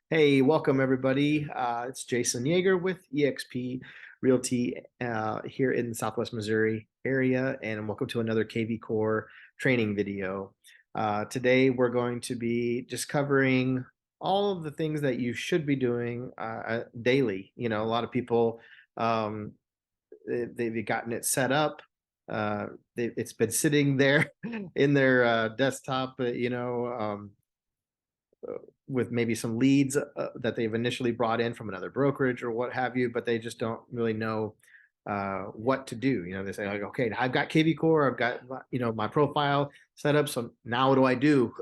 Hey, welcome everybody. It's Jason Yeager with eXp Realty here in the Southwest Missouri area, and welcome to another KvCore training video. Today we're going to be just covering all of the things that you should be doing daily. You know, a lot of people um, they've gotten it set up. It's been sitting there in their desktop, with maybe some leads that they've initially brought in from another brokerage or what have you, but they just don't really know what to do. You know, they say like, okay, I've got KvCore, I've got my profile set up, so now what do I do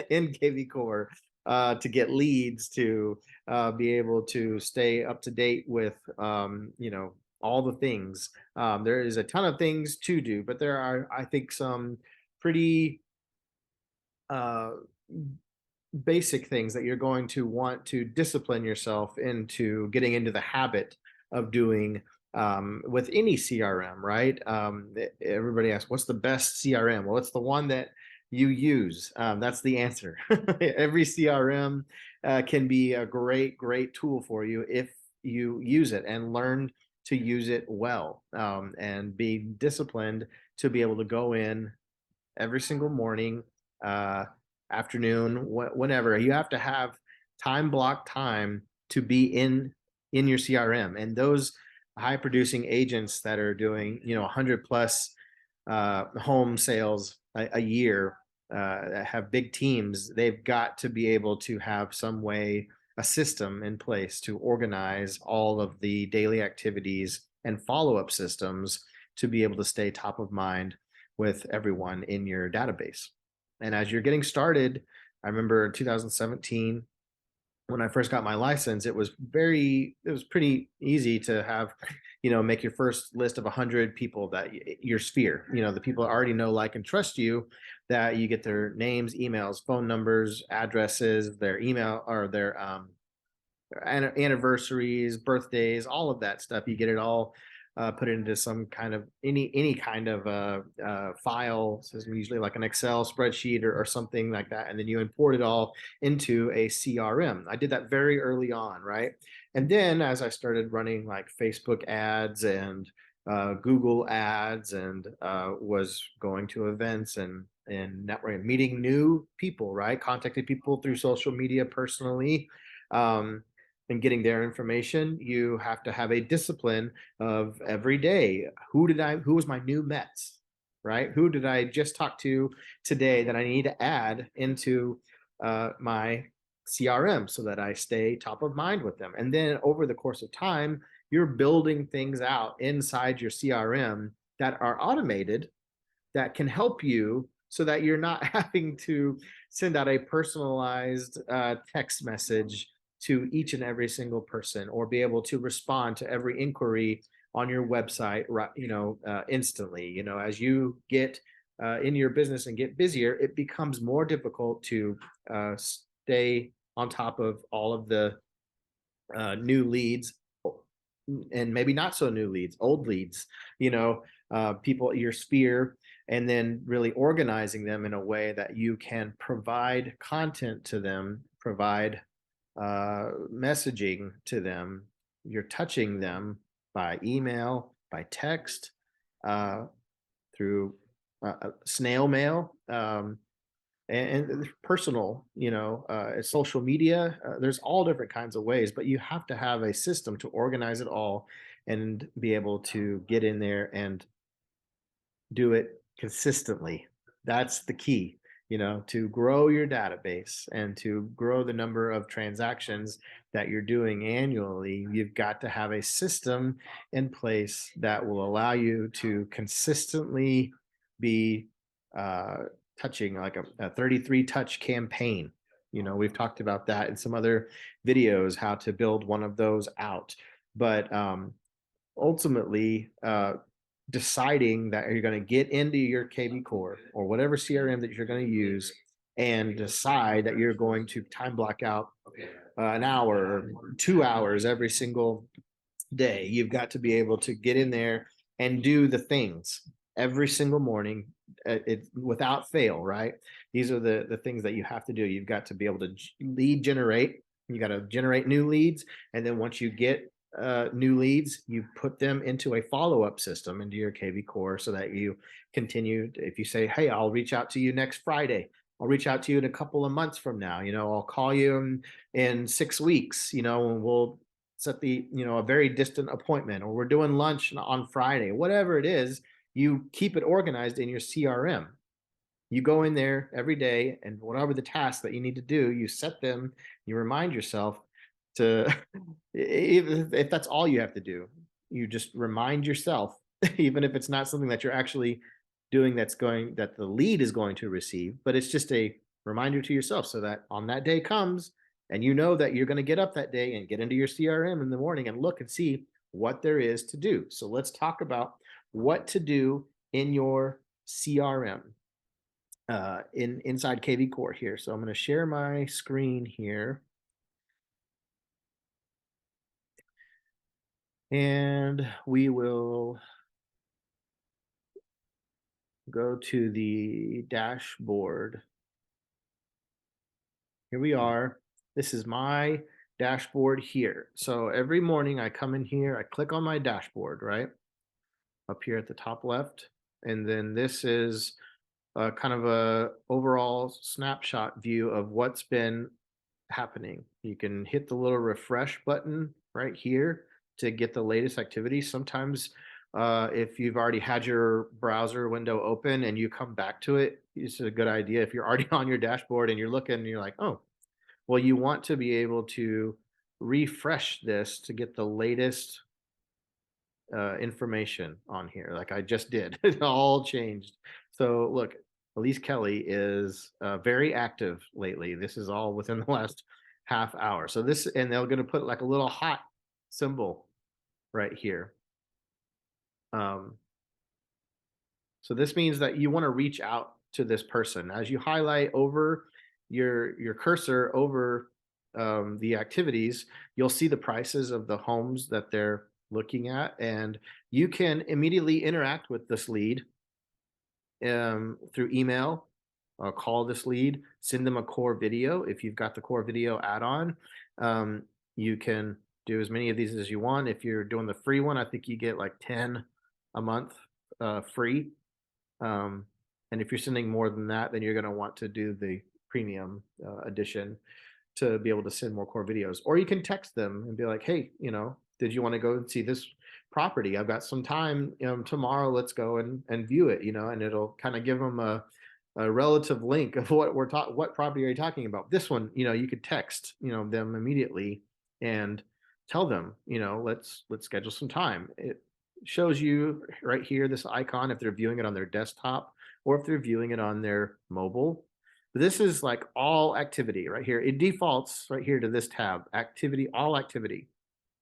in KvCore to get leads to be able to stay up to date with all the things. There is a ton of things to do, but there are, I think, some pretty uh, basic things that you're going to want to discipline yourself into getting into the habit of doing with any CRM, right? Everybody asks, what's the best CRM? Well, it's the one that you use. That's the answer. Every CRM can be a great tool for you if you use it and learn to use it well, and be disciplined to be able to go in every single morning, afternoon, whenever. You have to have block time to be in your CRM. And those high producing agents that are doing 100 plus home sales a year, have big teams. They've got to be able to have some way, a system in place to organize all of the daily activities and follow-up systems to be able to stay top of mind with everyone in your database. And as you're getting started, I remember in 2017, when I first got my license, it was pretty easy to have, make your first list of 100 people that your sphere, the people that already know, like, and trust you, that you get their names, emails, phone numbers, addresses, their email, or their anniversaries, birthdays, all of that stuff. You get it all put into some kind of any kind of file system, usually like an Excel spreadsheet or something like that, and then you import it all into a CRM. I did that very early on, right? And then as I started running like Facebook ads and Google ads, and was going to events and networking, meeting new people, right? Contacting people through social media personally. And getting their information, you have to have a discipline of every day. Who was my new Mets, right? Who did I just talk to today that I need to add into my CRM so that I stay top of mind with them? And then over the course of time, you're building things out inside your CRM that are automated, that can help you so that you're not having to send out a personalized text message to each and every single person, or be able to respond to every inquiry on your website, instantly. As you get in your business and get busier, it becomes more difficult to stay on top of all of the new leads, and maybe not so new leads, old leads, people, your sphere, and then really organizing them in a way that you can provide content to them, provide messaging to them. You're touching them by email, by text, uh, through snail mail, and personal, social media. There's all different kinds of ways, but you have to have a system to organize it all and be able to get in there and do it consistently. That's the key, to grow your database and to grow the number of transactions that you're doing annually. You've got to have a system in place that will allow you to consistently be touching, like a 33 touch campaign. We've talked about that in some other videos, how to build one of those out. But ultimately, deciding that you're going to get into your KvCore or whatever CRM that you're going to use, and decide that you're going to time block out an hour or 2 hours every single day. You've got to be able to get in there and do the things every single morning, without fail, right? These are the things that you have to do. You've got to be able to lead generate, You got to generate new leads. And then once you get new leads, you put them into a follow-up system into your KvCore so that you continue. If you say, hey, I'll reach out to you next Friday, I'll reach out to you in a couple of months from now, I'll call you in 6 weeks, and we'll set a very distant appointment, or we're doing lunch on Friday, whatever it is, you keep it organized in your CRM. You go in there every day, and whatever the tasks that you need to do, you set them, you remind yourself to, if that's all you have to do, you just remind yourself, even if it's not something that you're actually doing that the lead is going to receive, but it's just a reminder to yourself so that on that day comes and you know that you're going to get up that day and get into your CRM in the morning and look and see what there is to do. So let's talk about what to do in your CRM. Inside KvCore here. So I'm going to share my screen here. And we will go to the dashboard. Here we are. This is my dashboard here. So every morning I come in here, I click on my dashboard, right? Up here at the top left. And then this is kind of a overall snapshot view of what's been happening. You can hit the little refresh button right here to get the latest activity. Sometimes if you've already had your browser window open and you come back to it, it's a good idea. If you're already on your dashboard and you're looking and you're like, oh, well, you want to be able to refresh this to get the latest information on here, like I just did. It all changed. So look, Elise Kelly is very active lately. This is all within the last half hour. So this, and they're going to put like a little hot symbol right here. So this means that you want to reach out to this person. As you highlight over your cursor over the activities, you'll see the prices of the homes that they're looking at, and you can immediately interact with this lead through email, call this lead, send them a core video. If you've got the core video add-on, you can do as many of these as you want. If you're doing the free one, I think you get like 10 a month free. And if you're sending more than that, then you're going to want to do the premium edition to be able to send more core videos. Or you can text them and be like, hey, did you want to go and see this property? I've got some time tomorrow. Let's go and view it, and it'll kind of give them a relative link of what property are you talking about. This one, you could text, them immediately and tell them, let's schedule some time. It shows you right here, this icon, if they're viewing it on their desktop or if they're viewing it on their mobile. This is like all activity right here. It defaults right here to this tab, activity, all activity.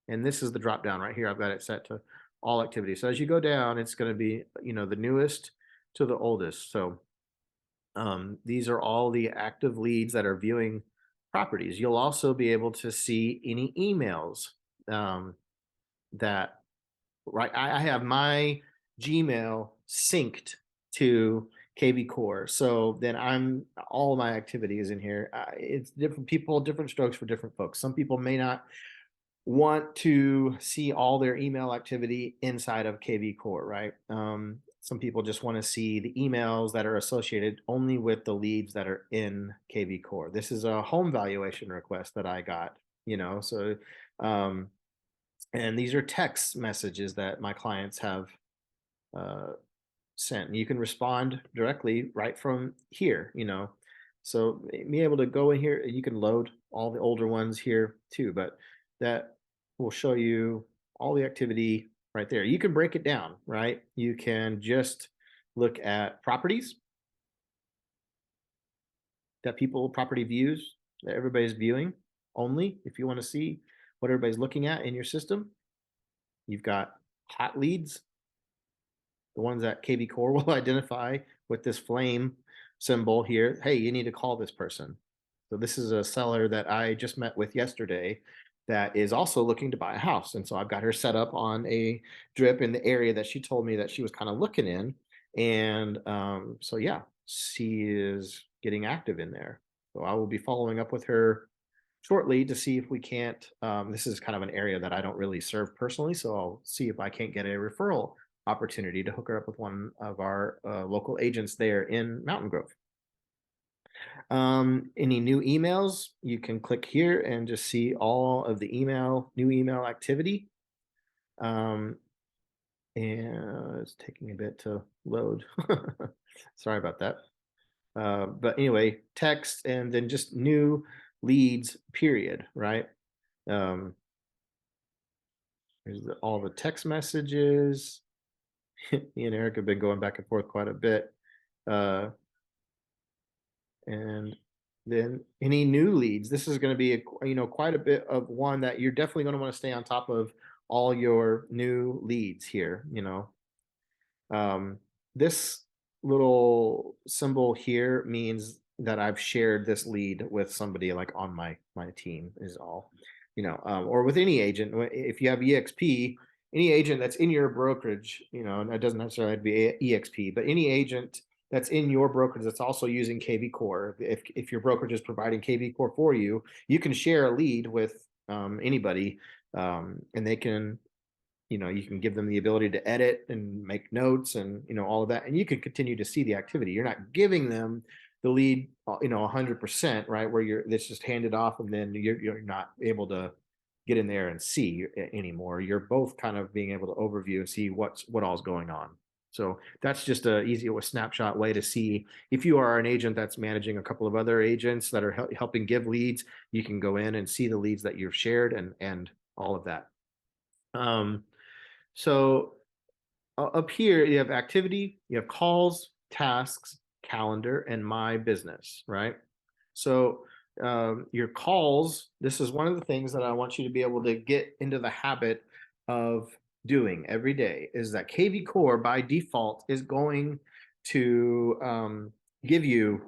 And this is the drop down right here. I've got it set to all activity. So as you go down, it's going to be, the newest to the oldest. So these are all the active leads that are viewing properties. You'll also be able to see any emails that, right, I have my Gmail synced to KvCore. So then all my activity is in here. It's different people, different strokes for different folks. Some people may not want to see all their email activity inside of KvCore, right? Some people just want to see the emails that are associated only with the leads that are in KvCore. This is a home valuation request that I got, so and these are text messages that my clients have sent. You can respond directly right from here, so be able to go in here, you can load all the older ones here too, but that will show you all the activity right there. You can break it down, right? You can just look at properties that property views that everybody's viewing only. If you want to see what everybody's looking at in your system, you've got hot leads, the ones that KvCore will identify with this flame symbol here. Hey, you need to call this person. So this is a seller that I just met with yesterday that is also looking to buy a house. And so I've got her set up on a drip in the area that she told me that she was kind of looking in. And so, yeah, she is getting active in there. So I will be following up with her shortly to see if we can't, this is kind of an area that I don't really serve personally, so I'll see if I can't get a referral opportunity to hook her up with one of our local agents there in Mountain Grove. Any new emails, you can click here and just see all of the new email activity. And it's taking a bit to load. Sorry about that. But anyway, text and then just new leads, period, right? Here's all the text messages. Me and Eric have been going back and forth quite a bit. And then any new leads, this is going to be quite a bit of one that you're definitely going to want to stay on top of all your new leads here. This little symbol here means that I've shared this lead with somebody like on my team is all, or with any agent. If you have EXP, any agent that's in your brokerage, and it doesn't necessarily have to be EXP, but any agent that's in your brokerage that's also using KvCore. If your brokerage is providing KvCore for you, you can share a lead with anybody, and they can, you can give them the ability to edit and make notes and all of that, and you can continue to see the activity. You're not giving them the lead 100%, right, where it's just handed off and then you're not able to get in there and see anymore. You're both kind of being able to overview and see what all's going on. So that's just a snapshot way to see if you are an agent that's managing a couple of other agents that are helping give leads. You can go in and see the leads that you've shared and all of that. So up here, you have activity, you have calls, tasks, calendar, and my business, right? So your calls, this is one of the things that I want you to be able to get into the habit of doing every day, is that KvCore by default is going to give you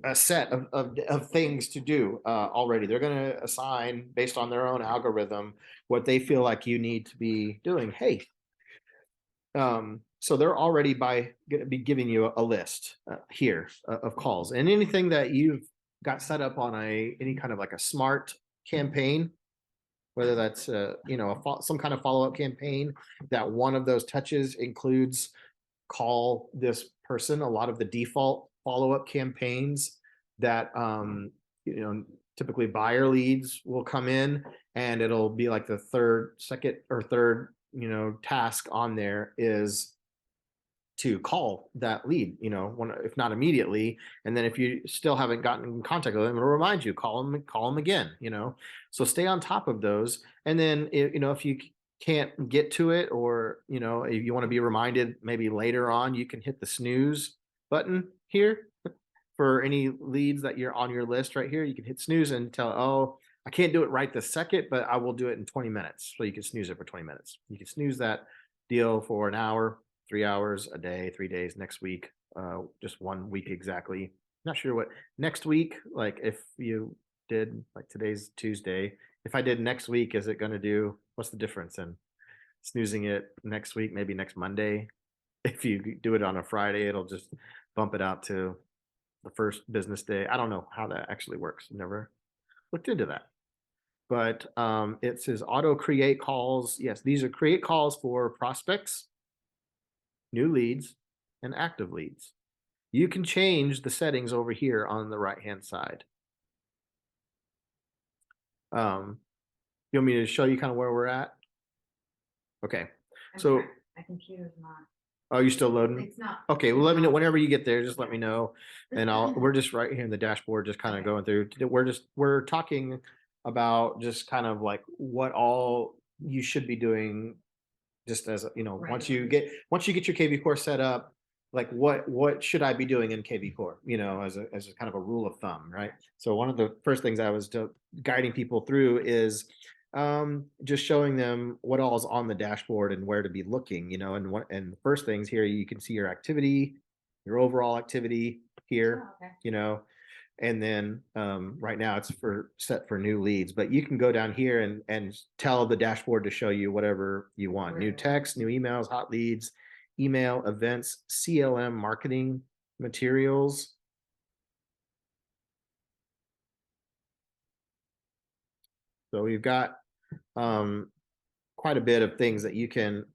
a set of things to do already. They're going to assign based on their own algorithm what they feel like you need to be doing. Hey, so they're already going to be giving you a list here of calls, and anything that you've got set up on any kind of like a smart campaign, whether that's some kind of follow-up campaign, that one of those touches includes call this person. A lot of the default follow-up campaigns that typically buyer leads will come in, and it'll be like the second or third task on there is to call that lead, if not immediately. And then if you still haven't gotten in contact with them, it'll remind you, call them again, so stay on top of those. And then, if you can't get to it, or, if you want to be reminded maybe later on, you can hit the snooze button here for any leads that you're on your list right here. You can hit snooze and tell, oh, I can't do it right this second, but I will do it in 20 minutes. So you can snooze it for 20 minutes. You can snooze that deal for an hour, 3 hours, a day, 3 days, next week, just 1 week exactly. Not sure what next week, like if you did, like today's Tuesday, if I did next week, is it going to do, what's the difference in snoozing it next week, maybe next Monday? If you do it on a Friday, it'll just bump it out to the first business day. I don't know how that actually works. Never looked into that. But it says auto create calls. Yes, these are create calls for prospects, new leads, and active leads. You can change the settings over here on the right-hand side. You want me to show you kind of where we're at? Okay. So my computer's not. Oh, you're still loading? It's not. Okay, well, let me know whenever you get there. Just let me know, and we're just right here in the dashboard, just kind of going through. We're talking about just kind of like what all you should be doing, just as Right. once you get your KvCore set up, like what should I be doing in KvCore? As a kind of a rule of thumb, right? So one of the first things I was guiding people through is just showing them what all is on the dashboard and where to be looking, and the first things here, you can see your activity, your overall activity here, Oh, okay. And then right now it's set for new leads, but you can go down here and tell the dashboard to show you whatever you want. New text, new emails, hot leads, email, events, CLM marketing materials. So we've got quite a bit of things that you can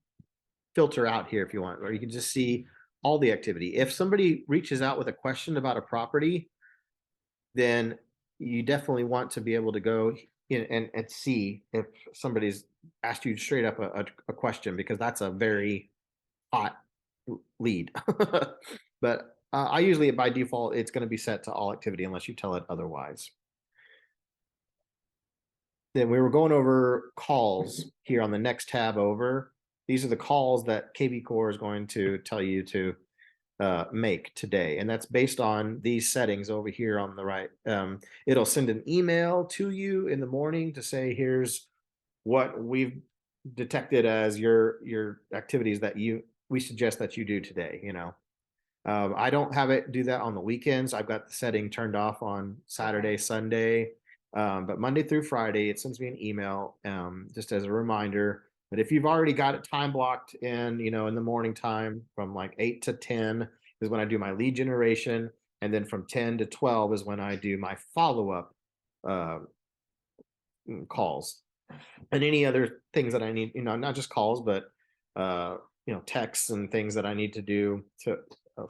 filter out here if you want, or you can just see all the activity. If somebody reaches out with a question about a property, then you definitely want to be able to go in and see if somebody's asked you straight up a question, because that's a very hot lead. But I usually, by default, it's going to be set to all activity unless you tell it otherwise. Then we were going over calls here on the next tab over. These are the calls that KvCore is going to tell you to make today. And that's based on these settings over here on the right. It'll send an email to you in the morning to say, here's what we've detected as your activities that we suggest that you do today. I don't have it do that on the weekends. I've got the setting turned off on Saturday, Sunday, but Monday through Friday, it sends me an email just as a reminder. But if you've already got it time blocked in, in the morning time from like 8 to 10 is when I do my lead generation. And then from 10 to 12 is when I do my follow-up calls and any other things that I need, not just calls, but texts and things that I need to do to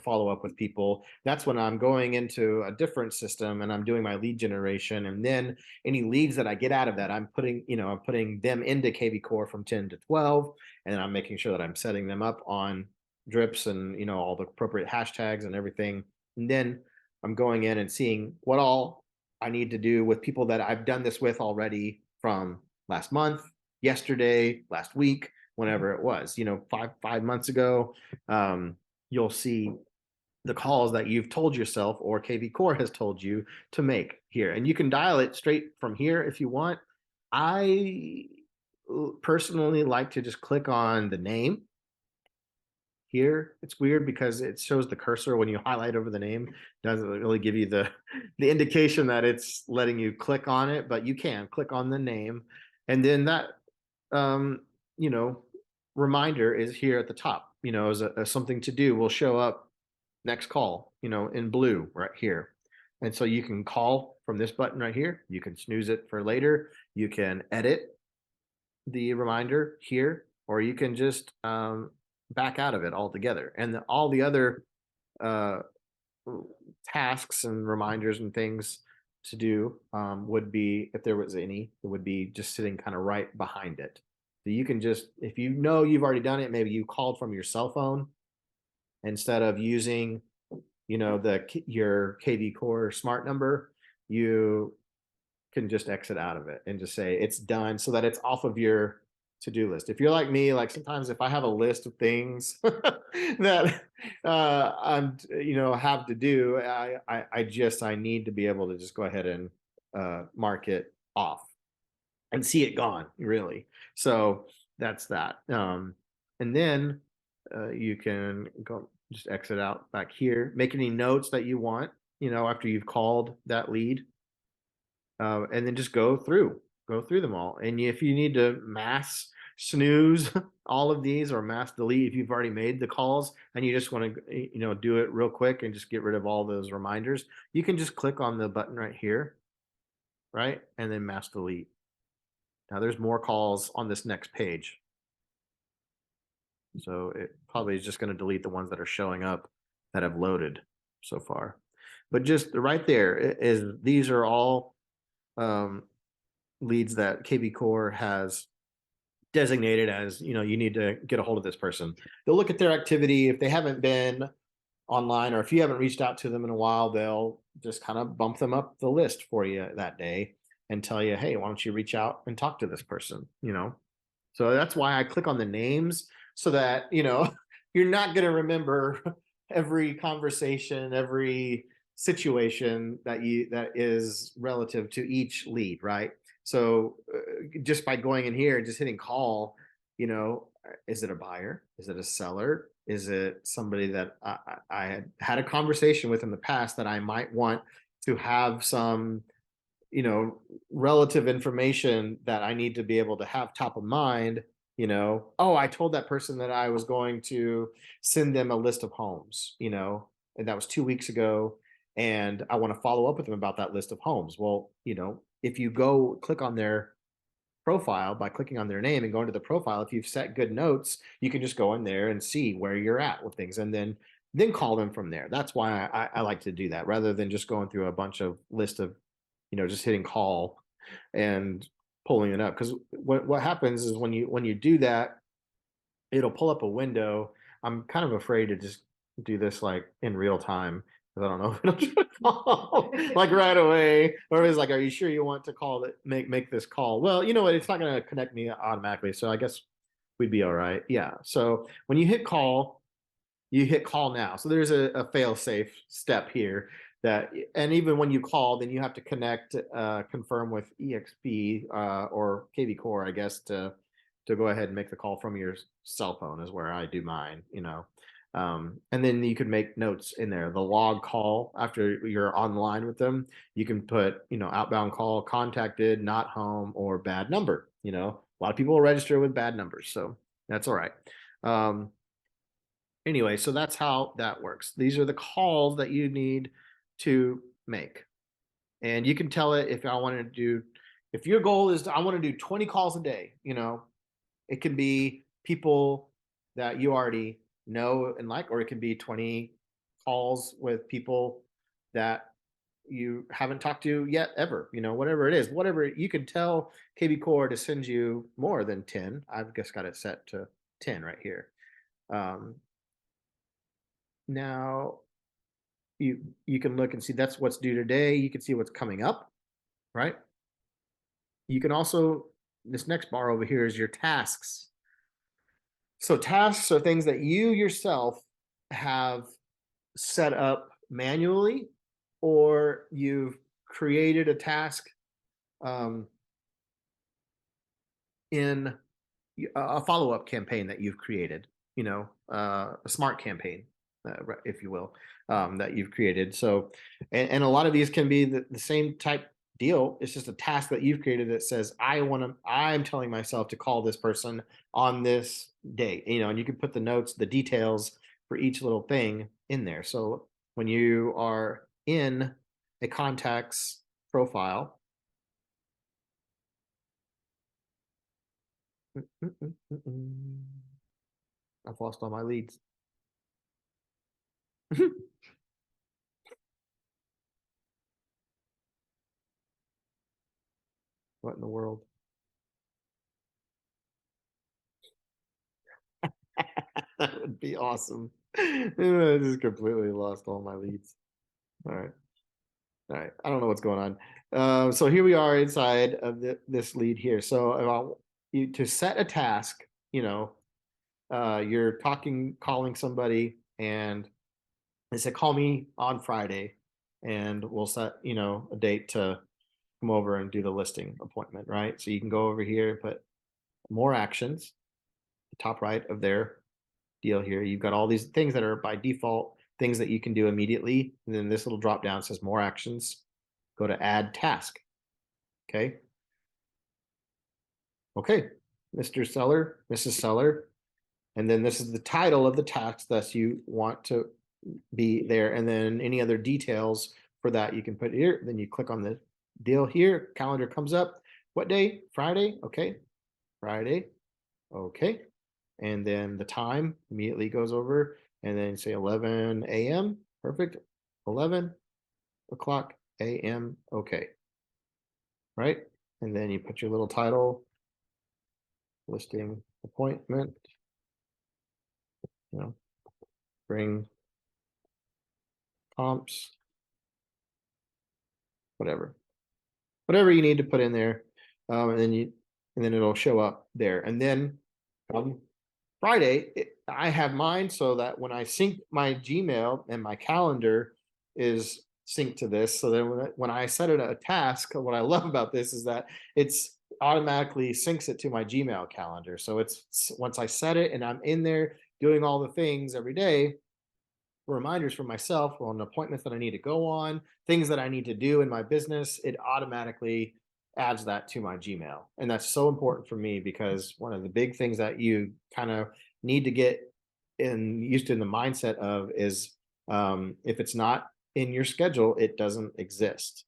follow up with people. That's when I'm going into a different system and I'm doing my lead generation. And then any leads that I get out of that, I'm putting them into KvCore from 10 to 12. And I'm making sure that I'm setting them up on drips and, all the appropriate hashtags and everything. And then I'm going in and seeing what all I need to do with people that I've done this with already from last month, yesterday, last week, whenever it was, 5 months ago. You'll see the calls that you've told yourself or KvCore has told you to make here. And you can dial it straight from here if you want. I personally like to just click on the name here. It's weird because it shows the cursor when you highlight over the name. It doesn't really give you the indication that it's letting you click on it, but you can click on the name. And then that, reminder is here at the top, as something to do will show up next call, in blue right here. And so you can call from this button right here. You can snooze it for later. You can edit the reminder here, or you can just back out of it altogether. And all the other tasks and reminders and things to do would be, if there was any, it would be just sitting kind of right behind it. So you can just, if you've already done it, maybe you called from your cell phone instead of using, your KvCore smart number, you can just exit out of it and just say it's done so that it's off of your to-do list. If you're like me, like sometimes if I have a list of things that I'm have to do, I need to be able to just go ahead and mark it off and see it gone, really. So that's that. And then you can go just exit out back here, make any notes that you want, after you've called that lead, and then just go through them all. And if you need to mass snooze all of these or mass delete, if you've already made the calls and you just want to, do it real quick and just get rid of all those reminders, you can just click on the button right here, right? And then mass delete. Now there's more calls on this next page. So it probably is just going to delete the ones that are showing up that have loaded so far. But just right there is, these are all leads that KvCore has designated as, you need to get a hold of this person. They'll look at their activity. If they haven't been online or if you haven't reached out to them in a while, they'll just kind of bump them up the list for you that day and tell you, hey, why don't you reach out and talk to this person, So that's why I click on the names, so that, you're not going to remember every conversation, every situation that is relative to each lead, right? So just by going in here and just hitting call, is it a buyer? Is it a seller? Is it somebody that I had a conversation with in the past that I might want to have some, relative information that I need to be able to have top of mind? Oh, I told that person that I was going to send them a list of homes, and that was 2 weeks ago. And I want to follow up with them about that list of homes. Well, if you go click on their profile by clicking on their name and going to the profile. If you've set good notes, you can just go in there and see where you're at with things, and then call them from there. That's why I like to do that rather than just going through a bunch of list of, just hitting call and pulling it up. Because what happens is when you do that, it'll pull up a window. I'm kind of afraid to just do this like in real time because I don't know if it'll try to call like right away, or it's like, are you sure you want to call it, make this call? Well, you know what? It's not going to connect me automatically, so I guess we'd be all right. Yeah. So when you hit call, you hit call now. So there's a fail safe step here that, and even when you call, then you have to connect, confirm with EXP or KvCore, I guess, to go ahead and make the call from your cell phone is where I do mine, and then you could make notes in there. The log call after you're online with them, you can put, outbound call, contacted, not home, or bad number. A lot of people will register with bad numbers, so that's all right. Anyway, so that's how that works. These are the calls that you need to make. And you can tell it if I want to do, if your goal is I want to do 20 calls a day, it can be people that you already know and like, or it can be 20 calls with people that you haven't talked to yet ever, whatever it is, whatever you can tell KvCore to send you more than 10. I've just got it set to 10 right here. Now you can look and see that's what's due today. You can see what's coming up, right? You can also, this next bar over here is your tasks. So tasks are things that you yourself have set up manually, or you've created a task in a follow-up campaign that you've created, a smart campaign, if you will, that you've created. So, and a lot of these can be the same type deal. It's just a task that you've created that says, I'm telling myself to call this person on this date, and you can put the notes, the details for each little thing in there. So when you are in a contacts profile, I've lost all my leads. What in the world? That would be awesome. I just completely lost all my leads. All right. All right. I don't know what's going on. So here we are inside of this lead here. So to set a task, you're calling somebody, and they say, call me on Friday, and we'll set, a date to come over and do the listing appointment, right? So you can go over here and put more actions, the top right of their deal here. You've got all these things that are by default things that you can do immediately. And then this little drop down says more actions. Go to add task. Okay. Okay. Mr. Seller, Mrs. Seller. And then this is the title of the task that you want to be there. And then any other details for that you can put here. Then you click on the deal here. Calendar comes up. What day? Friday. Okay. Friday. Okay. And then the time immediately goes over, and then say 11 a.m. Perfect. 11 o'clock a.m. Okay. Right. And then you put your little title, listing appointment, bring comps, whatever you need to put in there. And then it'll show up there. And then Friday, I have mine so that when I sync my Gmail and my calendar is synced to this, so then when I set it a task, what I love about this is that it's automatically syncs it to my Gmail calendar. So it's once I set it and I'm in there doing all the things every day, reminders for myself on appointments that I need to go on, things that I need to do in my business, it automatically adds that to my Gmail. And that's so important for me because one of the big things that you kind of need to get used to in the mindset of is if it's not in your schedule, it doesn't exist.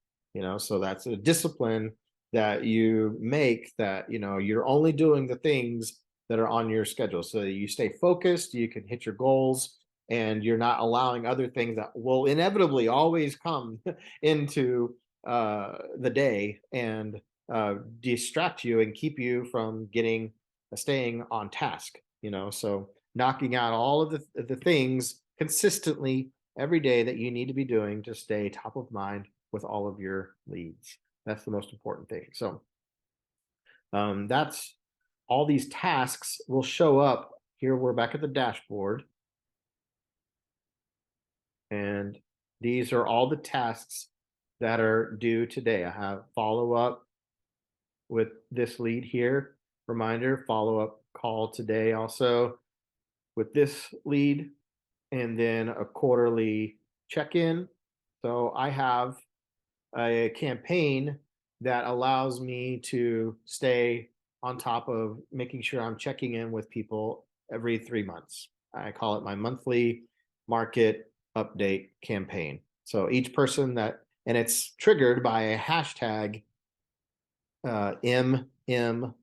So that's a discipline that you make, that, you're only doing the things that are on your schedule so that you stay focused, you can hit your goals, and you're not allowing other things that will inevitably always come into the day and distract you and keep you from staying on task. So knocking out all of the things consistently every day that you need to be doing to stay top of mind with all of your leads. That's the most important thing. So that's all. These tasks will show up here. We're back at the dashboard, and these are all the tasks that are due today. I have follow up with this lead here, reminder, follow up call today also with this lead, and then a quarterly check-in. So I have a campaign that allows me to stay on top of making sure I'm checking in with people every 3 months. I call it my monthly market update campaign. So each person and it's triggered by a hashtag MMU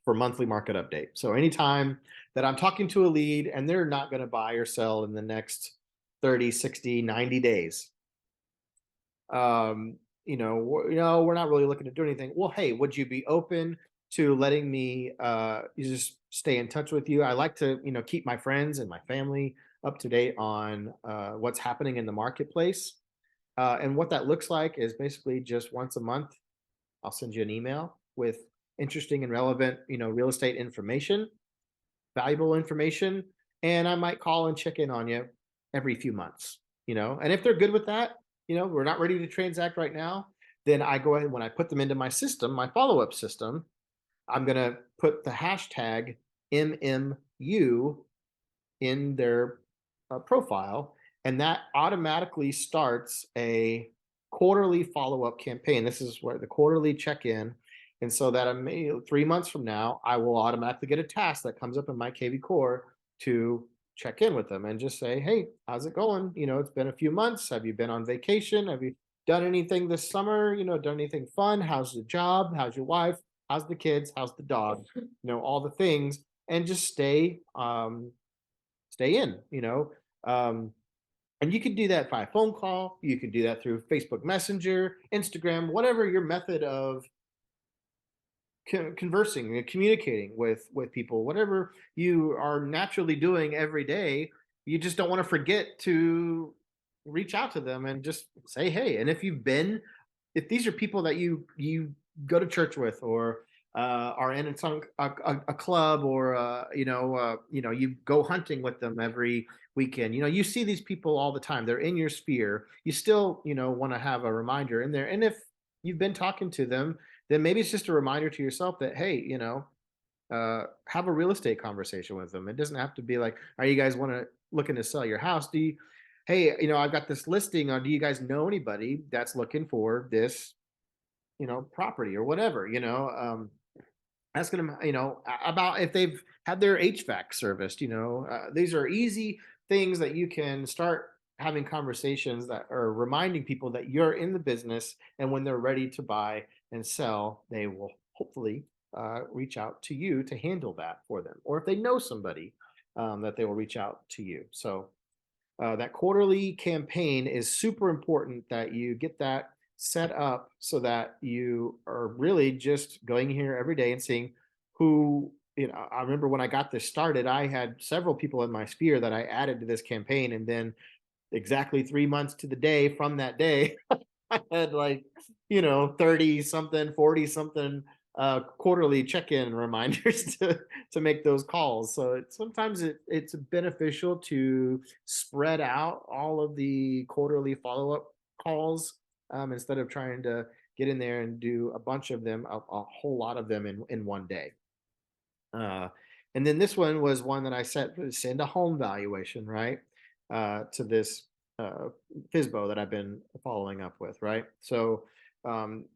for monthly market update. So anytime that I'm talking to a lead and they're not going to buy or sell in the next 30, 60, 90 days, we're not really looking to do anything. Well, hey, would you be open to letting me just stay in touch with you? I like to, keep my friends and my family up to date on what's happening in the marketplace. And what that looks like is basically just once a month, I'll send you an email with interesting and relevant, real estate information, valuable information, and I might call and check in on you every few months, and if they're good with that, we're not ready to transact right now, then I go ahead, when I put them into my system, my follow-up system, I'm going to put the hashtag MMU in their profile, and that automatically starts a quarterly follow-up campaign. This is where the quarterly check-in. And so that 3 months from now, I will automatically get a task that comes up in my KvCore to check in with them and just say, hey, how's it going? It's been a few months. Have you been on vacation? Have you done anything this summer? Done anything fun? How's the job? How's your wife? How's the kids? How's the dog? All the things, and just stay in, and you can do that by phone call. You can do that through Facebook Messenger, Instagram, whatever your method of conversing and communicating with people, whatever you are naturally doing every day. You just don't want to forget to reach out to them and just say hey. And if these are people that you go to church with, or are in a club, or you go hunting with them every weekend, you see these people all the time, they're in your sphere, you still want to have a reminder in there. And if you've been talking to them, then maybe it's just a reminder to yourself that, hey, have a real estate conversation with them. It doesn't have to be like, are you guys looking to sell your house? Hey, I've got this listing on, do you guys know anybody that's looking for this, property or whatever, ask them, about if they've had their HVAC serviced, these are easy things that you can start having conversations that are reminding people that you're in the business, and when they're ready to buy and sell, they will hopefully reach out to you to handle that for them. Or if they know somebody, that they will reach out to you. So that quarterly campaign is super important, that you get that set up so that you are really just going here every day and seeing who, I remember when I got this started, I had several people in my sphere that I added to this campaign, and then exactly 3 months to the day from that day, I had 30 something, 40 something quarterly check-in reminders to make those calls. So sometimes it's beneficial to spread out all of the quarterly follow-up calls, instead of trying to get in there and do a bunch of them, a whole lot of them in one day. And then this one was one that I send a home valuation, right, to this FSBO that I've been following up with, right? So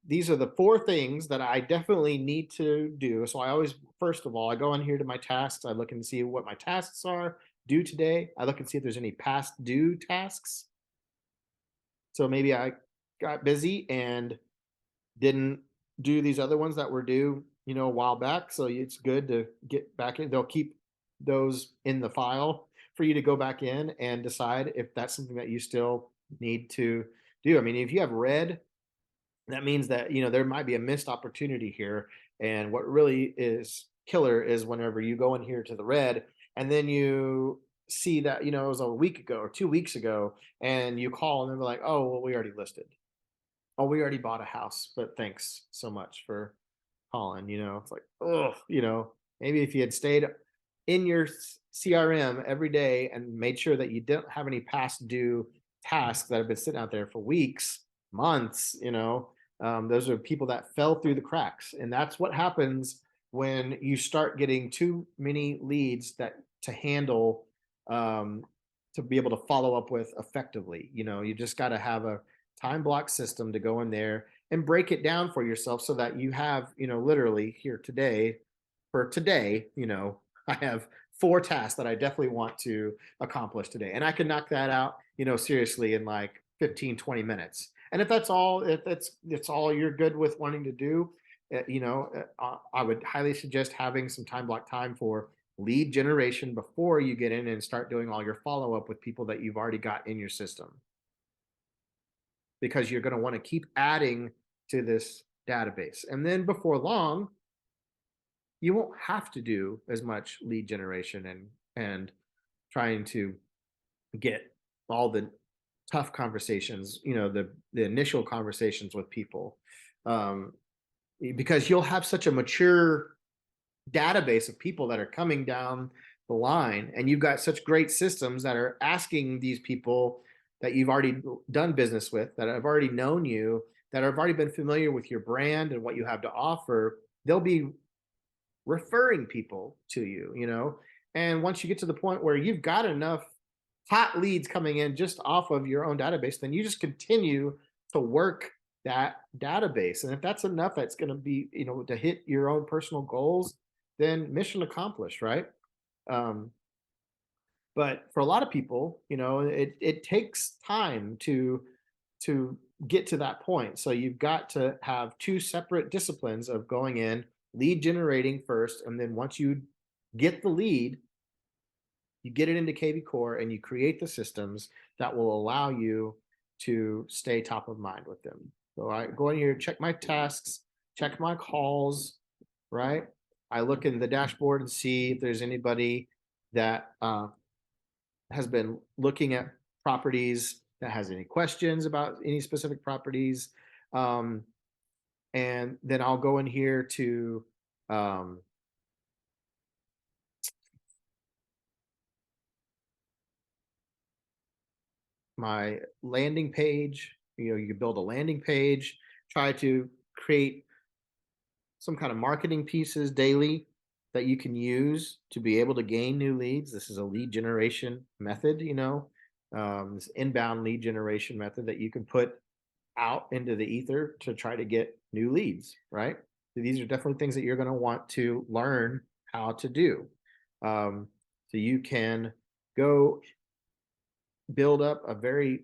these are the 4 things that I definitely need to do. So I always, first of all, I go in here to my tasks. I look and see what my tasks are due today. I look and see if there's any past due tasks. So maybe I got busy and didn't do these other ones that were due, a while back. So it's good to get back in. They'll keep those in the file for you to go back in and decide if that's something that you still need to do. I mean, if you have red, that means that, there might be a missed opportunity here. And what really is killer is whenever you go in here to the red and then you see that, it was a week ago or 2 weeks ago, and you call and they're like, oh, well, we already listed. Oh, we already bought a house, but thanks so much for calling. It's like, oh, maybe if you had stayed in your CRM every day and made sure that you didn't have any past due tasks that have been sitting out there for weeks, months, those are people that fell through the cracks. And that's what happens when you start getting too many leads that to handle, to be able to follow up with effectively. You just got to have a time block system to go in there and break it down for yourself so that you have, literally here today, for today, I have 4 tasks that I definitely want to accomplish today. And I can knock that out, seriously in like 15, 20 minutes. And if that's all you're good with wanting to do, I would highly suggest having some time block time for lead generation before you get in and start doing all your follow up with people that you've already got in your system, because you're going to want to keep adding to this database. And then before long, you won't have to do as much lead generation and trying to get all the tough conversations, the initial conversations with people, because you'll have such a mature database of people that are coming down the line, and you've got such great systems that are asking these people that you've already done business with, that have already known you, that have already been familiar with your brand and what you have to offer. They'll be referring people to you. And once you get to the point where you've got enough hot leads coming in just off of your own database, then you just continue to work that database. And if that's enough, that's going to be, to hit your own personal goals, then mission accomplished, right? But for a lot of people, it takes time to get to that point. So you've got to have 2 separate disciplines of going in, lead generating first, and then once you get the lead, you get it into KvCore and you create the systems that will allow you to stay top of mind with them. So I go in here, check my tasks, check my calls, right? I look in the dashboard and see if there's anybody that has been looking at properties that has any questions about any specific properties. And then I'll go in here to my landing page. You can build a landing page, try to create some kind of marketing pieces daily that you can use to be able to gain new leads. This is a lead generation method, this inbound lead generation method that you can put out into the ether to try to get new leads, right? So these are definitely things that you're going to want to learn how to do. So you can go build up a very,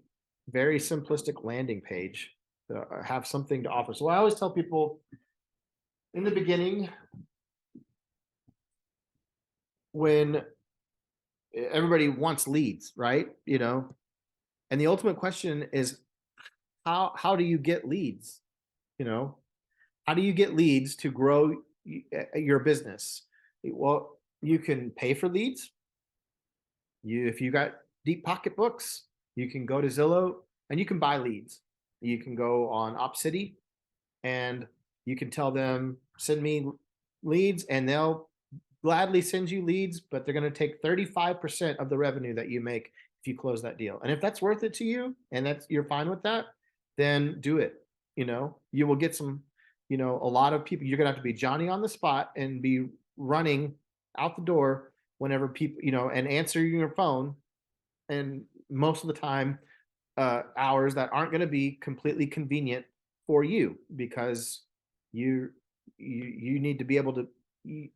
very simplistic landing page to have something to offer. So I always tell people in the beginning, when everybody wants leads, right? And the ultimate question is, how do you get leads? How do you get leads to grow your business? Well, you can pay for leads. If you got deep pocketbooks, you can go to Zillow and you can buy leads. You can go on OpCity and you can tell them, send me leads, and they'll gladly send you leads, but they're going to take 35% of the revenue that you make if you close that deal. And if that's worth it to you and you're fine with that, then do it. You will get some, a lot of people, you're going to have to be Johnny on the spot and be running out the door whenever people, and answering your phone. And most of the time, hours that aren't going to be completely convenient for you, because you need to be able to,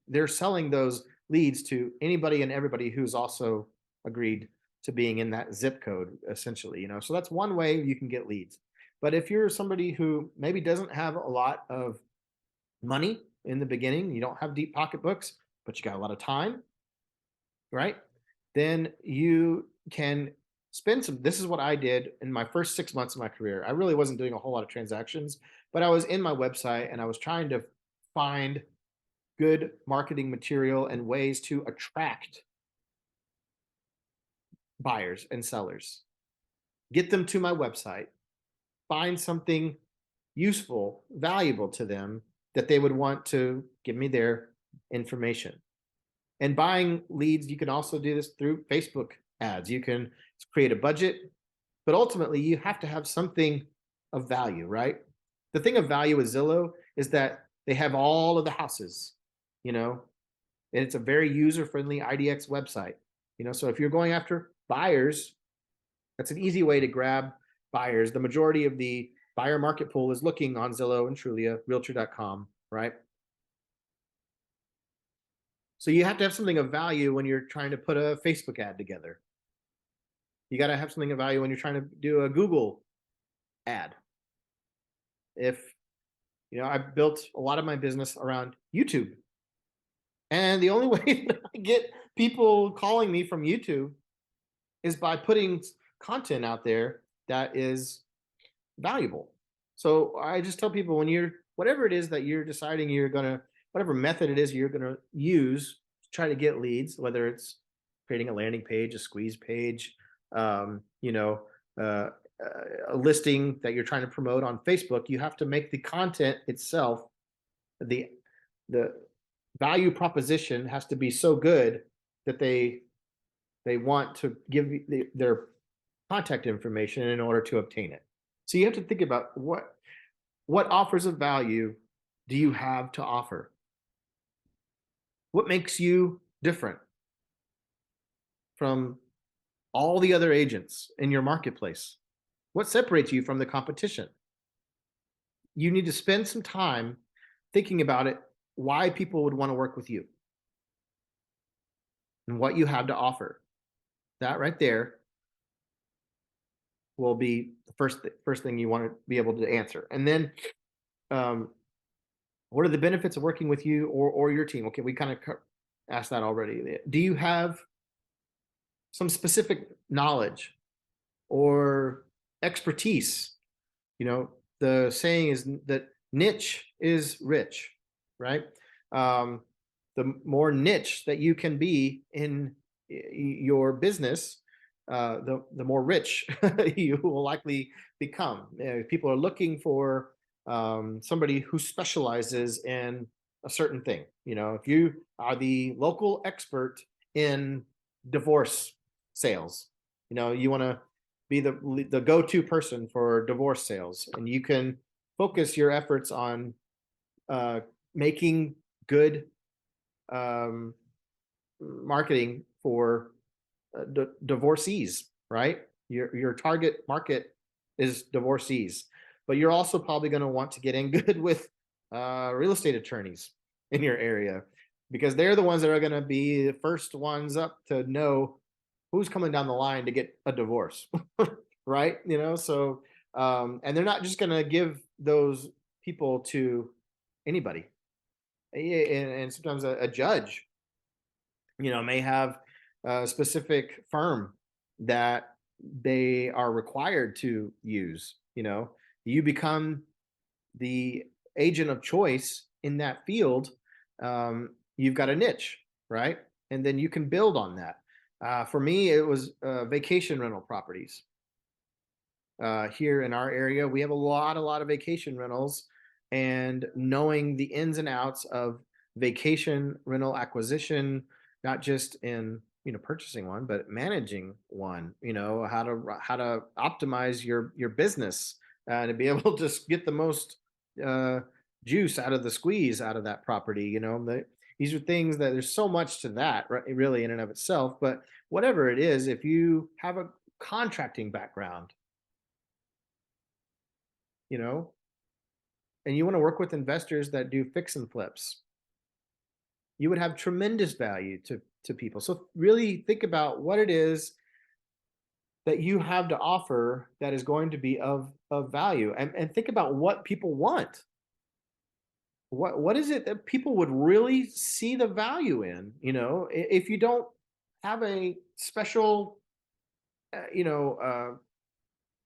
they're selling those leads to anybody and everybody who's also agreed to being in that zip code, essentially. So that's one way you can get leads. But if you're somebody who maybe doesn't have a lot of money in the beginning, you don't have deep pocketbooks, but you got a lot of time, right? Then you can spend some. This is what I did in my first 6 months of my career. I really wasn't doing a whole lot of transactions, but I was in my website and I was trying to find good marketing material and ways to attract buyers and sellers, get them to my website, find something useful, valuable to them that they would want to give me their information. And buying leads, you can also do this through Facebook ads. You can create a budget, but ultimately you have to have something of value, right? The thing of value with Zillow is that they have all of the houses, you know, and it's a very user-friendly IDX website. So if you're going after buyers, that's an easy way to grab buyers. The majority of the buyer market pool is looking on Zillow and Trulia, Realtor.com, right? So you have to have something of value when you're trying to put a Facebook ad together. You got to have something of value when you're trying to do a Google ad. I built a lot of my business around YouTube. And the only way that I get people calling me from YouTube is by putting content out there that is valuable. So I just tell people, whatever it is that you're deciding whatever method it is you're going to use to try to get leads, whether it's creating a landing page, a squeeze page, a listing that you're trying to promote on Facebook, you have to make the content itself, the value proposition has to be so good that they want to give their contact information in order to obtain it. So you have to think about what offers of value do you have to offer? What makes you different from all the other agents in your marketplace? What separates you from the competition? You need to spend some time thinking about it, why people would want to work with you and what you have to offer. That right there will be the first thing you want to be able to answer. And then what are the benefits of working with you or your team? Okay, we kind of asked that already. Do you have some specific knowledge or expertise? The saying is that niche is rich, right? The more niche that you can be in your business, the more rich you will likely become. People are looking for somebody who specializes in a certain thing. If you are the local expert in divorce sales, you want to be the go-to person for divorce sales, and you can focus your efforts on making good marketing for divorcees, right? Your target market is divorcees, but you're also probably going to want to get in good with real estate attorneys in your area, because they're the ones that are going to be the first ones up to know who's coming down the line to get a divorce, right? So and they're not just going to give those people to anybody. And sometimes a judge may have a specific firm that they are required to use. You become the agent of choice in that field. You've got a niche, right? And then you can build on that. For me, it was vacation rental properties. Here in our area, we have a lot of vacation rentals, and knowing the ins and outs of vacation rental acquisition, not just in purchasing one, but managing one. How to optimize your business to be able to get the most juice out of the squeeze out of that property. These are things that there's so much to that, right, really in and of itself. But whatever it is, if you have a contracting background, and you want to work with investors that do fix and flips, you would have tremendous value to people. So really think about what it is that you have to offer that is going to be of value, and think about what people want. What is it that people would really see the value in? If you don't have a special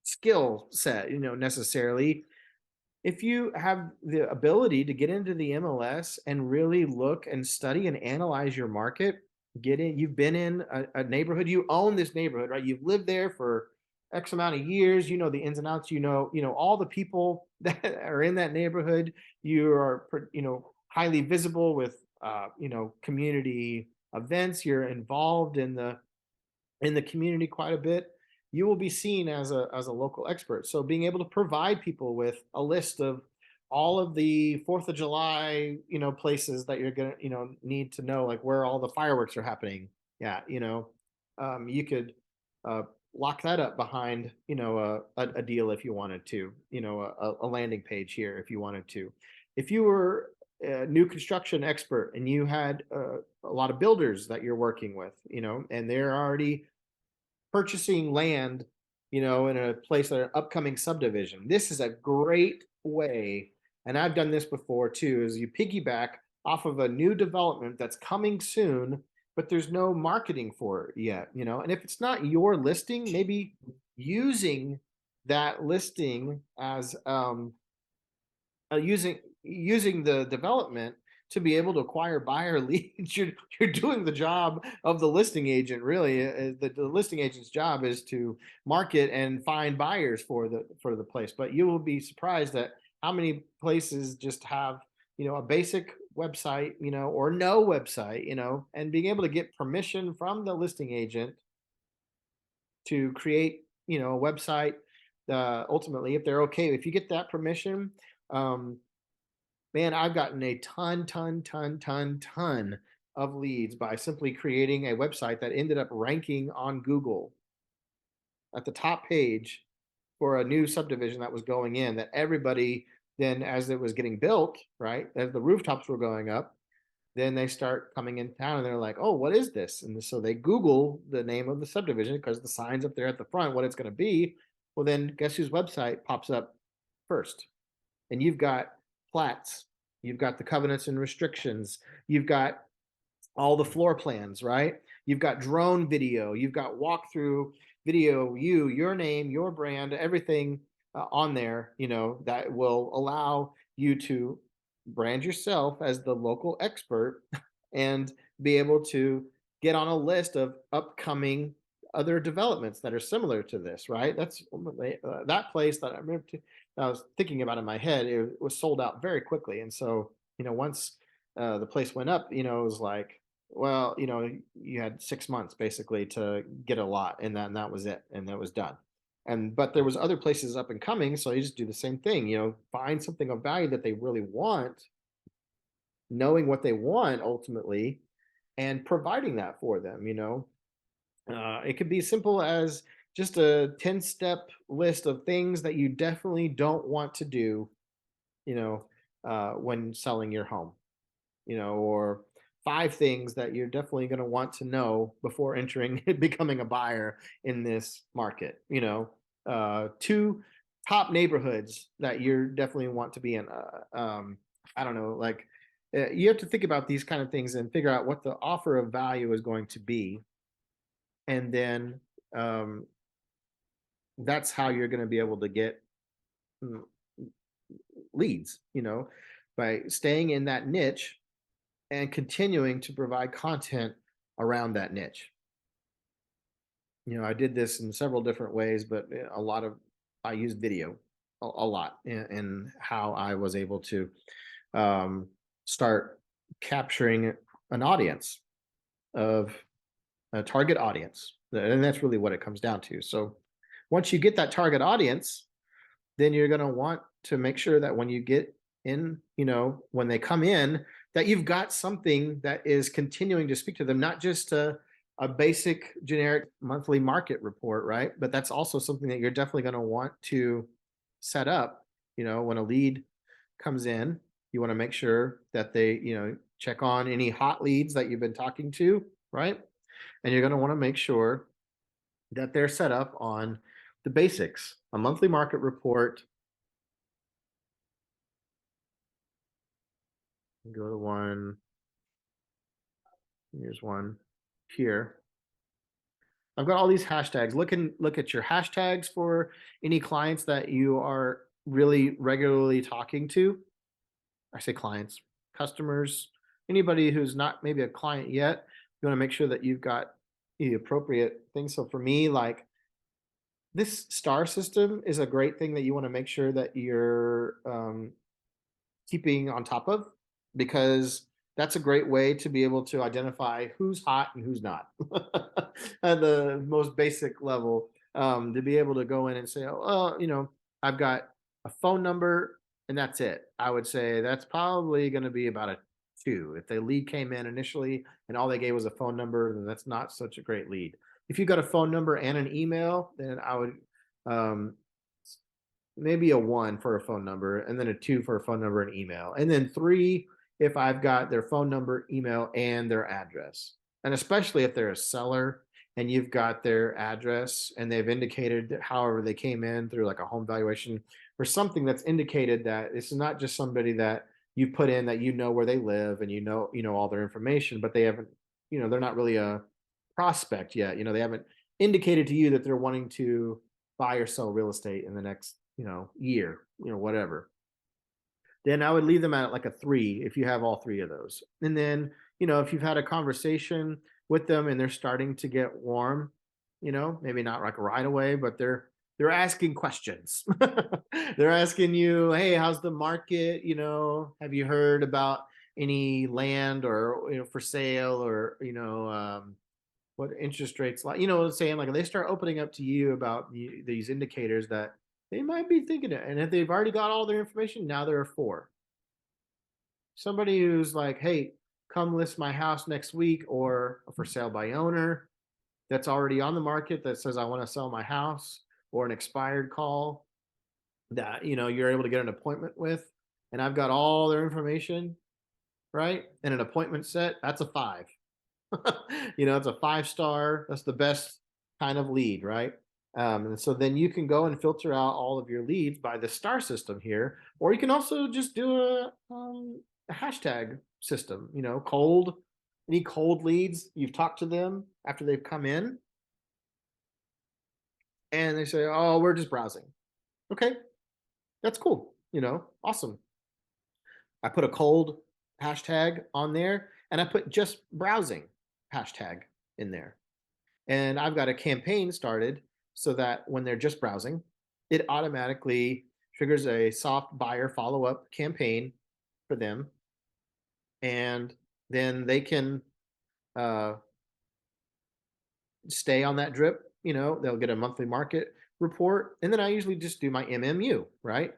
skill set, necessarily, if you have the ability to get into the MLS and really look and study and analyze your market, get in, you've been in a neighborhood, you own this neighborhood, right? You've lived there for X amount of years, you know the ins and outs, all the people that are in that neighborhood, you are, highly visible with, community events, you're involved in the community quite a bit, you will be seen as a local expert. So being able to provide people with a list of all of the Fourth of July, places that you're gonna, need to know, like where all the fireworks are happening. Yeah, you could uh, lock that up behind, a deal if you wanted to, a landing page here if you wanted to. If you were a new construction expert and you had a lot of builders that you're working with, and they're already purchasing land, in a place that are upcoming subdivision. This is a great way, and I've done this before too, is you piggyback off of a new development that's coming soon, but there's no marketing for it yet, and if it's not your listing, maybe using that listing as using the development to be able to acquire buyer leads. You're doing the job of the listing agent, really. The listing agent's job is to market and find buyers for the place, but you will be surprised at how many places just have, a basic website, or no website, and being able to get permission from the listing agent to create, a website. Ultimately, if they're okay, if you get that permission, man, I've gotten a ton of leads by simply creating a website that ended up ranking on Google at the top page for a new subdivision that was going in, that everybody then, as it was getting built, right, as the rooftops were going up, then they start coming in town and they're like, oh, what is this? And so they Google the name of the subdivision because the sign's up there at the front, what it's going to be. Well, then guess whose website pops up first? And you've got plats, you've got the covenants and restrictions, you've got all the floor plans, right? You've got drone video, you've got walkthrough video, your name, your brand, everything on there, that will allow you to brand yourself as the local expert and be able to get on a list of upcoming other developments that are similar to this, right? That's that place that I remember I was thinking about in my head. It was sold out very quickly, and so once the place went up, it was like, well, you had 6 months basically to get a lot, and that was it, and that was done. And but there was other places up and coming, so you just do the same thing. Find something of value that they really want, knowing what they want ultimately, and providing that for them. It could be simple as just a 10-step list of things that you definitely don't want to do, when selling your home, or 5 things that you're definitely going to want to know before entering, becoming a buyer in this market, 2 top neighborhoods that you definitely want to be in. I don't know, like you have to think about these kind of things and figure out what the offer of value is going to be, and then that's how you're going to be able to get mm, leads, by staying in that niche and continuing to provide content around that niche. I did this in several different ways, but I used video a lot in how I was able to start capturing an audience, of a target audience. And that's really what it comes down to. So once you get that target audience, then you're going to want to make sure that when you get in, when they come in, that you've got something that is continuing to speak to them, not just a basic generic monthly market report, right? But that's also something that you're definitely going to want to set up. When a lead comes in, you want to make sure that they, check on any hot leads that you've been talking to, right? And you're going to want to make sure that they're set up on the basics, a monthly market report. Go to one, here's one here. I've got all these hashtags. Look at your hashtags for any clients that you are really regularly talking to. I say clients, customers, anybody who's not maybe a client yet. You want to make sure that you've got the appropriate things. So for me, like this star system is a great thing that you want to make sure that you're keeping on top of, because that's a great way to be able to identify who's hot and who's not at the most basic level, to be able to go in and say, oh, well, I've got a phone number and that's it. I would say that's probably going to be about a two. If the lead came in initially and all they gave was a phone number, then that's not such a great lead. If you got a phone number and an email, then I would um, maybe a one for a phone number, and then a two for a phone number and email, and then three if I've got their phone number, email, and their address. And especially if they're a seller and you've got their address and they've indicated however they came in through like a home valuation or something that's indicated that this is not just somebody that you put in that where they live and all their information, but they haven't, they're not really a prospect yet. They haven't indicated to you that they're wanting to buy or sell real estate in the next year, whatever, then I would leave them at like a three if you have all three of those. And then, if you've had a conversation with them and they're starting to get warm, maybe not like right away, but they're asking questions. They're asking you, hey, how's the market? Have you heard about any land or for sale, or what interest rates like, saying like they start opening up to you about these indicators that they might be thinking it. And if they've already got all their information, now there are four. Somebody who's like, hey, come list my house next week, or for sale by owner that's already on the market that says I want to sell my house, or an expired call that you're able to get an appointment with, and I've got all their information, right? And an appointment set, that's a five. It's a 5-star. That's the best kind of lead, right? And so then you can go and filter out all of your leads by the star system here, or you can also just do a hashtag system. Any cold leads, you've talked to them after they've come in, and they say, "Oh, we're just browsing." Okay, that's cool. Awesome. I put a cold hashtag on there, and I put just browsing hashtag in there. And I've got a campaign started so that when they're just browsing, it automatically triggers a soft buyer follow-up campaign for them. And then they can stay on that drip. They'll get a monthly market report. And then I usually just do my MMU, right?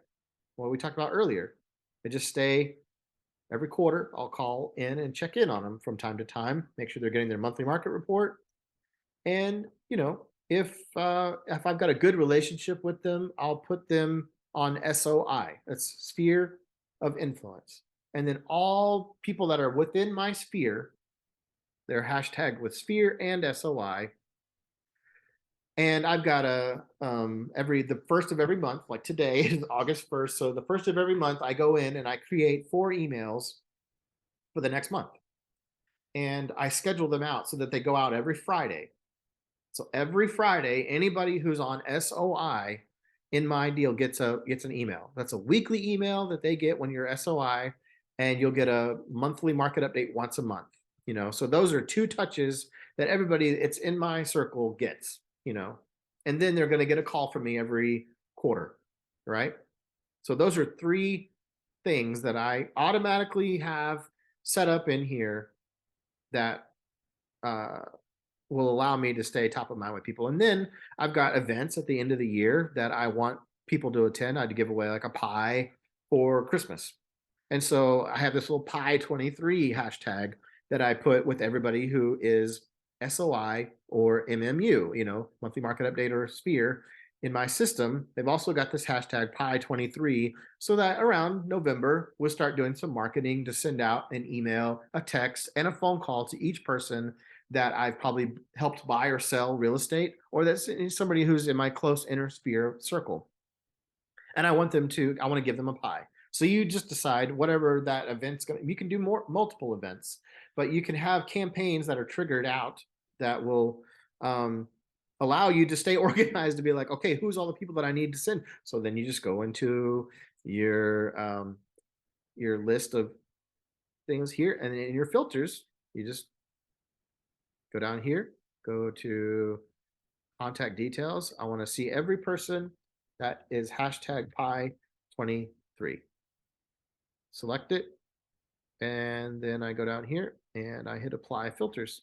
What we talked about earlier. They just stay every quarter. I'll call in and check in on them from time to time, make sure they're getting their monthly market report. And if I've got a good relationship with them, I'll put them on SOI. That's sphere of influence. And then all people that are within my sphere, they're hashtagged with sphere and SOI. And I've got the first of every month, like today is August 1st. So the first of every month, I go in and I create 4 emails for the next month. And I schedule them out so that they go out every Friday. So every Friday, anybody who's on SOI in my deal gets an email. That's a weekly email that they get when you're SOI, and you'll get a monthly market update once a month. So those are 2 touches that everybody it's in my circle gets. And then they're going to get a call from me every quarter, right? So those are 3 things that I automatically have set up in here that will allow me to stay top of mind with people. And then I've got events at the end of the year that I want people to attend. I'd give away like a pie for Christmas. And so I have this little pie 23 hashtag that I put with everybody who is SOI or MMU, monthly market update or sphere in my system. They've also got this hashtag pie 23 so that around November, we'll start doing some marketing to send out an email, a text, and a phone call to each person that I've probably helped buy or sell real estate, or that's somebody who's in my close inner sphere circle. And I want to give them a pie. So you just decide whatever that event's going to, you can do multiple events, but you can have campaigns that are triggered out that will um, allow you to stay organized, to be like, okay, who's all the people that I need to send? So then you just go into your list of things here, and in your filters, you just go down here, go to contact details. I want to see every person that is hashtag pi 23. Select it, and then I go down here and I hit apply filters.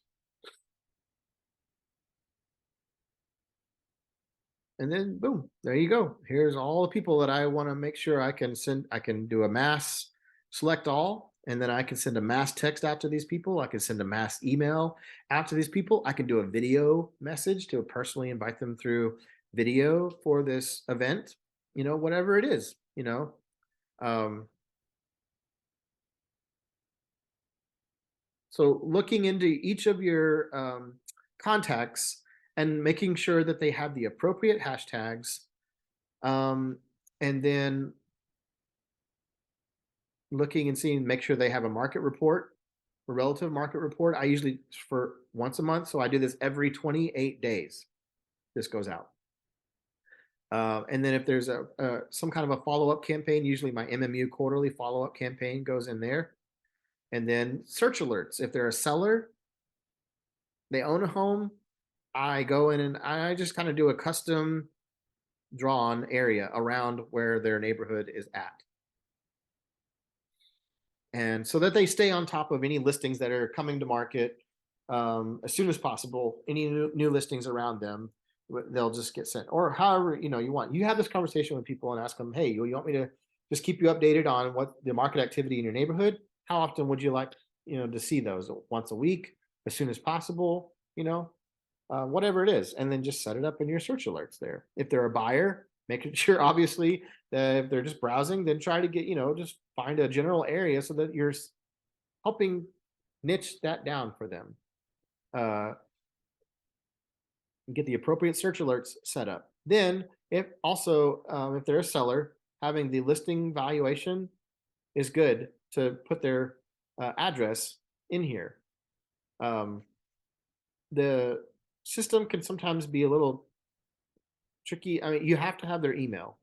And then boom, there you go. Here's all the people that I want to make sure I can send. I can do a mass select all, and then I can send a mass text out to these people. I can send a mass email out to these people. I can do a video message to personally invite them through video for this event, whatever it is, Um, so looking into each of your contacts and making sure that they have the appropriate hashtags, and then looking and seeing, make sure they have a market report, a relative market report. I usually for once a month, so I do this every 28 days. This goes out. And then if there's some kind of a follow-up campaign, usually my MMU quarterly follow-up campaign goes in there. And then search alerts. If they're a seller, they own a home, I go in and I just kind of do a custom drawn area around where their neighborhood is at. And so that they stay on top of any listings that are coming to market as soon as possible. Any new listings around them, they'll just get sent, or however you want. You have this conversation with people and ask them, hey, you want me to just keep you updated on what the market activity in your neighborhood? How often would you like to see those? Once a week, as soon as possible, whatever it is, and then just set it up in your search alerts there. If they're a buyer, making sure obviously that if they're just browsing, then try to get just find a general area so that you're helping niche that down for them. Get the appropriate search alerts set up. Then if they're a seller, having the listing valuation is good to put their address in here. The system can sometimes be a little tricky. I mean, you have to have their email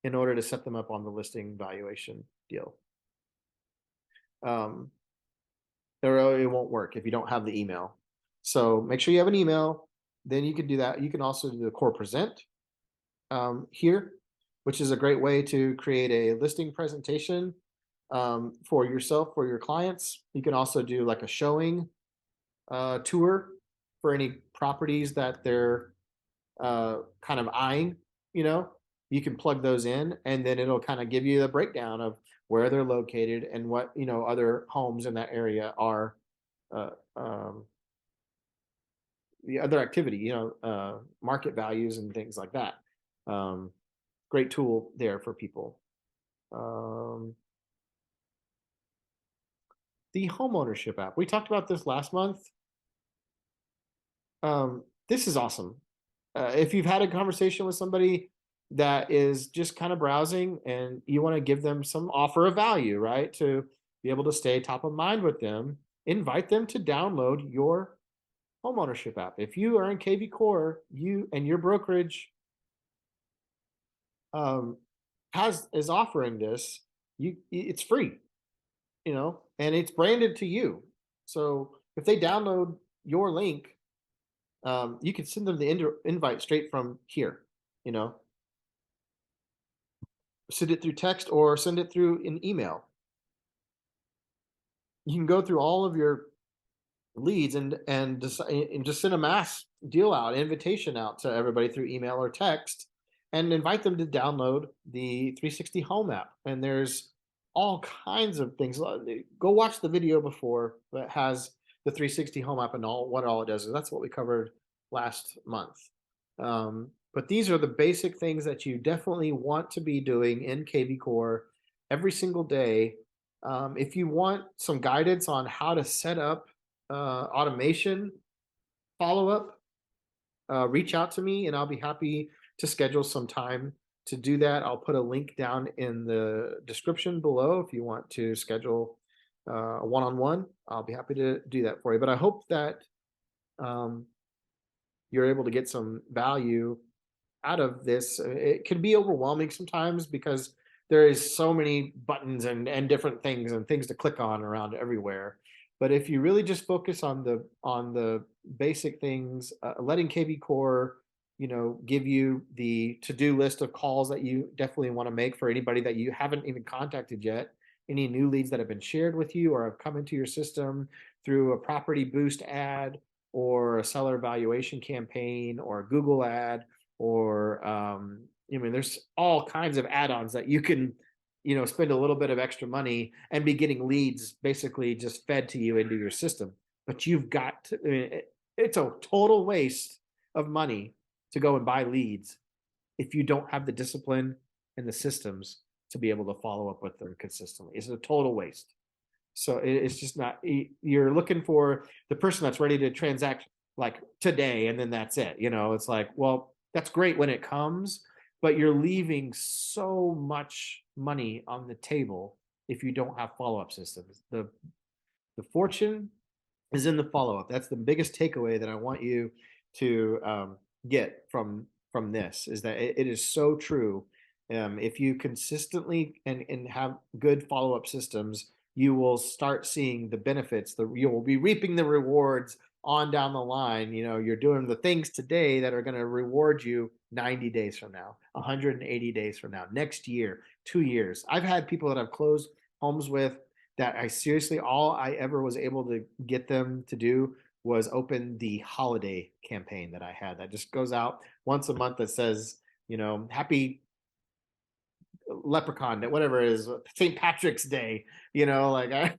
in order to set them up on the listing valuation deal. Or it won't work if you don't have the email. So make sure you have an email. Then you can do that. You can also do the core present here, which is a great way to create a listing presentation for yourself, for your clients. You can also do like a showing tour for any properties that they're kind of eyeing. You can plug those in, and then it'll kind of give you the breakdown of where they're located and what other homes in that area are, the other activity, market values and things like that. Great tool there for people. The homeownership app, we talked about this last month. This is awesome. If you've had a conversation with somebody that is just kind of browsing and you want to give them some offer of value, right, to be able to stay top of mind with them, invite them to download your homeownership app. If you are in KvCore, you and your brokerage is offering this, it's free, and it's branded to you. So if they download your link, you can send them the invite straight from here, send it through text or send it through an email. You can go through all of your leads and just send a mass deal out, invitation out to everybody through email or text, and invite them to download the 360 Home app. And there's all kinds of things. Go watch the video before that has the 360 Home app and what all it does. That's what we covered last month. But these are the basic things that you definitely want to be doing in KvCore every single day. If you want some guidance on how to set up automation follow-up, reach out to me and I'll be happy to schedule some time to do that. I'll put a link down in the description below if you want to schedule a one-on-one. I'll be happy to do that for you. But I hope that um, you're able to get some value out of this. It can be overwhelming sometimes because there is so many buttons and different things to click on around everywhere. But if you really just focus on the basic things, letting KvCore, give you the to-do list of calls that you definitely want to make for anybody that you haven't even contacted yet, any new leads that have been shared with you or have come into your system through a property boost ad or a seller evaluation campaign or a Google ad or I mean, there's all kinds of add-ons that you can, spend a little bit of extra money and be getting leads basically just fed to you into your system. But you've got to, I mean, it's a total waste of money to go and buy leads if you don't have the discipline and the systems to be able to follow up with them consistently. It's a total waste. So it's just not, you're looking for the person that's ready to transact like today and then that's it. It's like, well, that's great when it comes, but you're leaving so much money on the table if you don't have follow-up systems. The fortune is in the follow-up. That's the biggest takeaway that I want you to get from this, is that it is so true. If you consistently and have good follow-up systems, you will start seeing the benefits. You will be reaping the rewards on down the line. You're doing the things today that are going to reward you 90 days from now, 180 days from now, next year, 2 years. I've had people that I've closed homes with that I seriously, all I ever was able to get them to do was open the holiday campaign that I had that just goes out once a month that says, happy leprechaun, whatever it is, St. Patrick's Day, like I,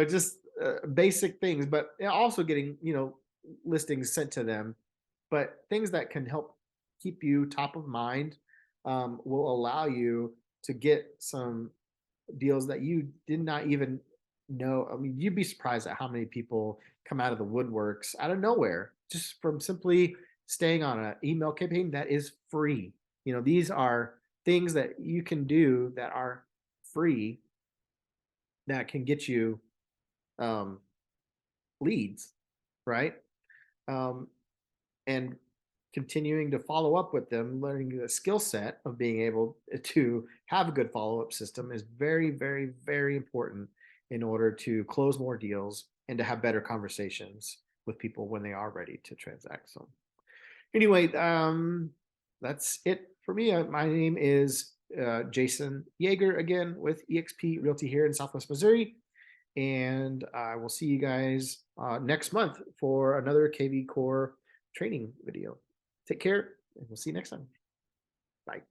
just basic things, but also getting, listings sent to them, but things that can help keep you top of mind will allow you to get some deals that you did not even know. I mean, you'd be surprised at how many people come out of the woodworks out of nowhere just from simply staying on an email campaign that is free. These are things that you can do that are free that can get you um, leads, right? Um, and continuing to follow up with them, learning the skill set of being able to have a good follow-up system is very, very, very important in order to close more deals and to have better conversations with people when they are ready to transact. So anyway, that's it for me. My name is Jason Yeager, again with eXp Realty here in Southwest Missouri. And I will see you guys next month for another KvCore training video. Take care, and we'll see you next time. Bye.